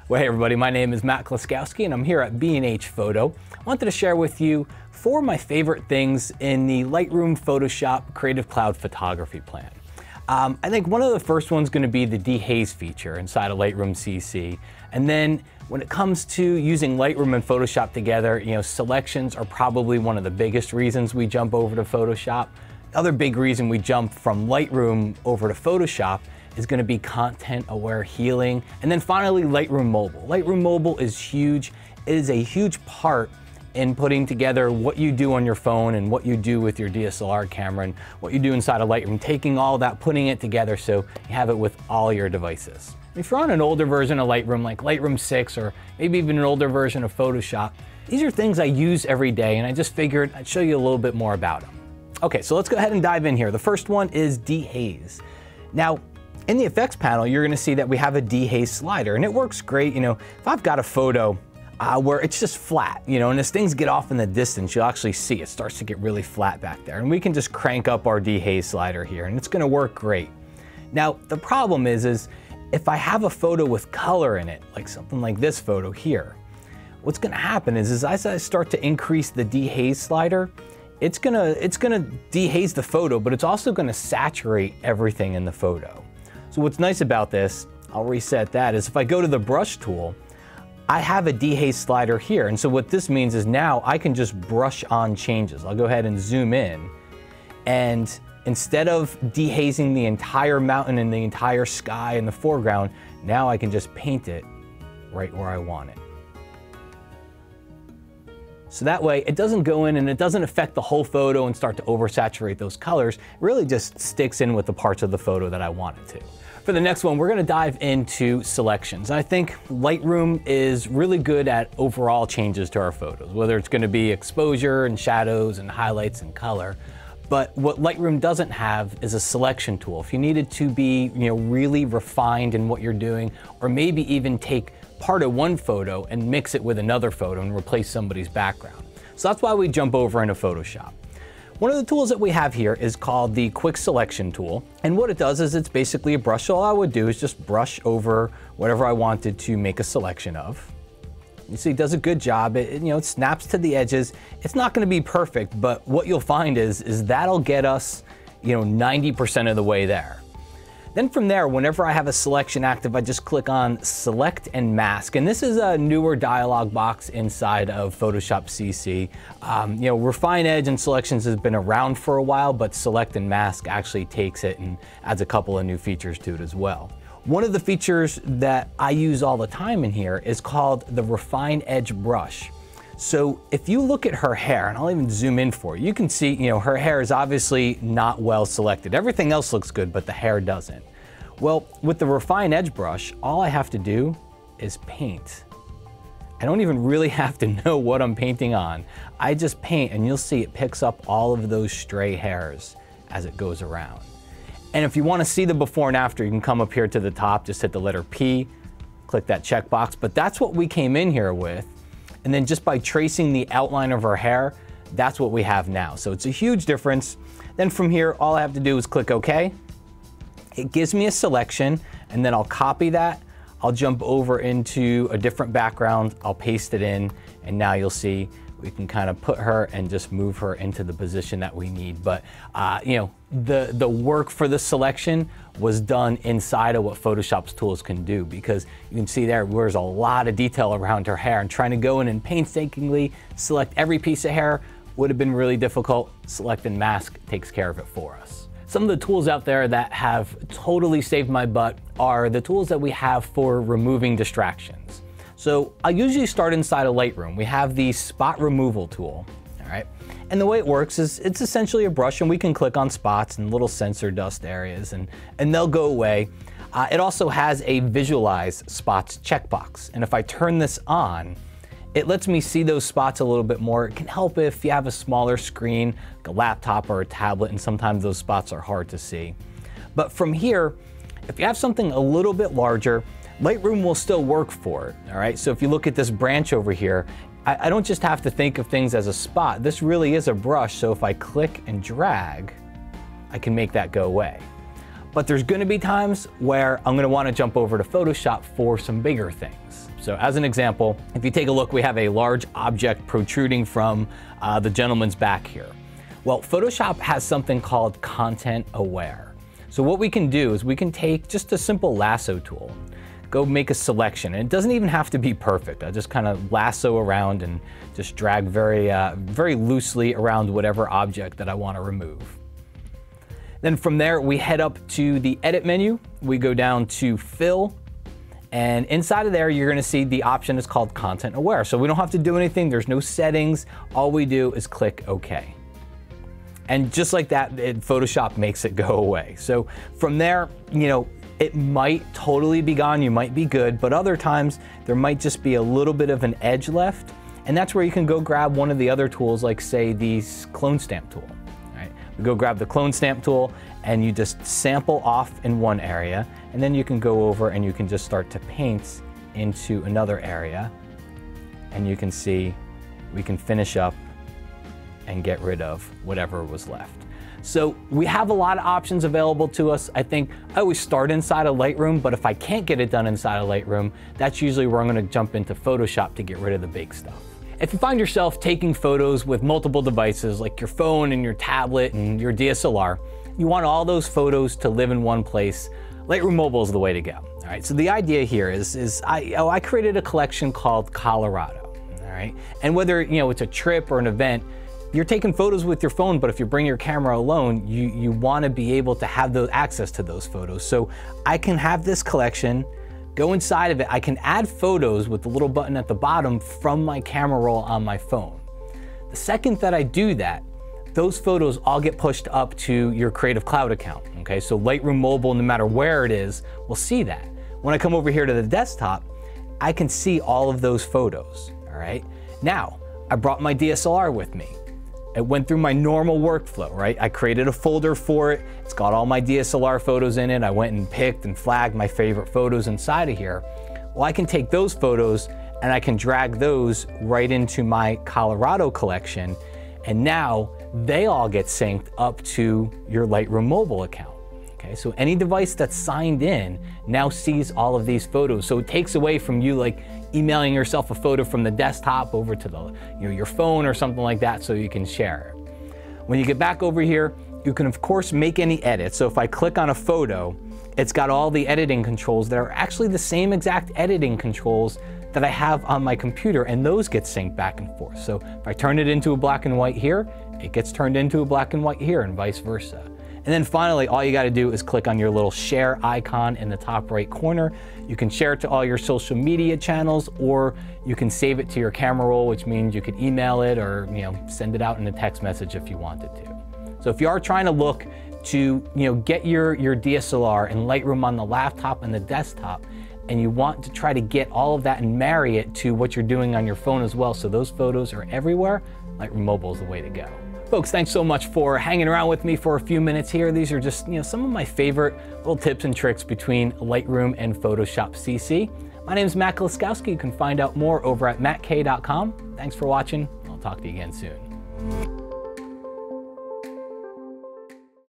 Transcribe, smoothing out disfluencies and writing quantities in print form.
Well, hey everybody, my name is Matt Kloskowski and I'm here at B&H Photo. I wanted to share with you 4 of my favorite things in the Lightroom Photoshop Creative Cloud photography plan. I think one of the first ones is going to be the DeHaze feature inside of Lightroom CC. And then when it comes to using Lightroom and Photoshop together, selections are probably one of the biggest reasons we jump over to Photoshop. The other big reason we jump from Lightroom over to Photoshop is going to be content-aware healing. And then finally, Lightroom Mobile. Lightroom Mobile is huge. It is a huge part in putting together what you do on your phone and what you do with your DSLR camera and what you do inside of Lightroom, taking all that, putting it together so you have it with all your devices. If you're on an older version of Lightroom, like Lightroom 6 or maybe even an older version of Photoshop, these are things I use every day and I just figured I'd show you a little bit more about them. Okay, so let's go ahead and dive in here. The first one is DeHaze. Now, in the effects panel, you're gonna see that we have a DeHaze slider and it works great. If I've got a photo where it's just flat, and as things get off in the distance, you'll actually see it starts to get really flat back there. And we can just crank up our DeHaze slider here and it's gonna work great. Now, the problem is if I have a photo with color in it, like something like this photo here, what's gonna happen is as I start to increase the DeHaze slider, it's gonna dehaze the photo, but it's also gonna saturate everything in the photo. So what's nice about this, I'll reset that, is if I go to the brush tool, I have a dehaze slider here. And so what this means is now I can just brush on changes. I'll go ahead and zoom in. And instead of dehazing the entire mountain and the entire sky in the foreground, now I can just paint it right where I want it. So that way it doesn't go in and it doesn't affect the whole photo and start to oversaturate those colors. It really just sticks in with the parts of the photo that I want it to. For the next one, we're gonna dive into selections. I think Lightroom is really good at overall changes to our photos, whether it's gonna be exposure and shadows and highlights and color. But what Lightroom doesn't have is a selection tool. If you needed to be really refined in what you're doing, or maybe even take part of one photo and mix it with another photo and replace somebody's background. So that's why we jump over into Photoshop. One of the tools that we have here is called the Quick Selection tool. And what it does is it's basically a brush. So all I would do is just brush over whatever I wanted to make a selection of. You see, it does a good job. It snaps to the edges. It's not gonna be perfect, but what you'll find is that'll get us 90% of the way there. Then from there, whenever I have a selection active, I just click on Select and Mask. And this is a newer dialog box inside of Photoshop CC. Refine Edge and Selections has been around for a while, but Select and Mask actually takes it and adds a couple of new features to it as well. One of the features that I use all the time in here is called the Refine Edge brush. So if you look at her hair, and I'll even zoom in for you, you can see, her hair is obviously not well selected. Everything else looks good, but the hair doesn't. Well, with the Refine Edge brush, all I have to do is paint. I don't even really have to know what I'm painting on. I just paint and you'll see it picks up all of those stray hairs as it goes around. And if you want to see the before and after, you can come up here to the top, just hit the letter P, click that checkbox, but that's what we came in here with. And then just by tracing the outline of her hair, that's what we have now. So it's a huge difference. Then from here, all I have to do is click OK. It gives me a selection, and then I'll copy that. I'll jump over into a different background. I'll paste it in, and now you'll see we can kind of put her and just move her into the position that we need. But the work for the selection was done inside of what Photoshop's tools can do, because you can see there's a lot of detail around her hair, and trying to go in and painstakingly select every piece of hair would have been really difficult. Select and Mask takes care of it for us. Some of the tools out there that have totally saved my butt are the tools that we have for removing distractions. So I usually start inside of Lightroom. We have the spot removal tool, all right? And the way it works is it's essentially a brush, and we can click on spots and little sensor dust areas and they'll go away. It also has a visualize spots checkbox. And if I turn this on, it lets me see those spots a little bit more. It can help if you have a smaller screen, like a laptop or a tablet, and sometimes those spots are hard to see. But from here, if you have something a little bit larger, Lightroom will still work for it, all right? So if you look at this branch over here, I don't just have to think of things as a spot. This really is a brush, so if I click and drag, I can make that go away. But there's gonna be times where I'm gonna wanna jump over to Photoshop for some bigger things. So as an example, if you take a look, we have a large object protruding from the gentleman's back here. Well, Photoshop has something called content aware. So what we can do is we can take just a simple lasso tool, go make a selection, and it doesn't even have to be perfect. I just kind of lasso around and just drag very loosely around whatever object that I want to remove. Then from there, we head up to the edit menu. We go down to fill, and inside of there, you're gonna see the option is called content aware. So we don't have to do anything. There's no settings. All we do is click OK. And just like that, Photoshop makes it go away. So from there, it might totally be gone, you might be good, but other times there might just be a little bit of an edge left, and that's where you can go grab one of the other tools, like say the clone stamp tool. Right? You go grab the clone stamp tool and you just sample off in one area, and then you can go over and you can just start to paint into another area, and you can see we can finish up and get rid of whatever was left. So we have a lot of options available to us. I think I always start inside of Lightroom, but if I can't get it done inside of Lightroom, that's usually where I'm gonna jump into Photoshop to get rid of the big stuff. If you find yourself taking photos with multiple devices, like your phone and your tablet and your DSLR, you want all those photos to live in one place, Lightroom Mobile is the way to go. All right, so the idea here is I created a collection called Colorado, all right? And whether it's a trip or an event, you're taking photos with your phone, but if you bring your camera alone, you want to be able to have access to those photos. So I can have this collection, go inside of it, I can add photos with the little button at the bottom from my camera roll on my phone. The second that I do that, those photos all get pushed up to your Creative Cloud account, okay? So Lightroom Mobile, no matter where it is, will see that. When I come over here to the desktop, I can see all of those photos, all right? Now, I brought my DSLR with me. It went through my normal workflow, right? I created a folder for it. It's got all my DSLR photos in it. I went and picked and flagged my favorite photos inside of here. Well, I can take those photos and I can drag those right into my Colorado collection. And now they all get synced up to your Lightroom Mobile account. Okay, so any device that's signed in now sees all of these photos. So it takes away from you like emailing yourself a photo from the desktop over to the your phone or something like that so you can share it. When you get back over here, you can of course make any edits. So if I click on a photo, it's got all the editing controls that are actually the same exact editing controls that I have on my computer, and those get synced back and forth. So if I turn it into a black and white here, it gets turned into a black and white here, and vice versa. And then finally, all you gotta do is click on your little share icon in the top right corner. You can share it to all your social media channels, or you can save it to your camera roll, which means you could email it or send it out in a text message if you wanted to. So if you are trying to look to get your DSLR and Lightroom on the laptop and the desktop, and you want to try to get all of that and marry it to what you're doing on your phone as well, so those photos are everywhere, Lightroom Mobile is the way to go. Folks, thanks so much for hanging around with me for a few minutes here. These are just some of my favorite little tips and tricks between Lightroom and Photoshop CC. My name is Matt Kloskowski. You can find out more over at mattkay.com. Thanks for watching. I'll talk to you again soon.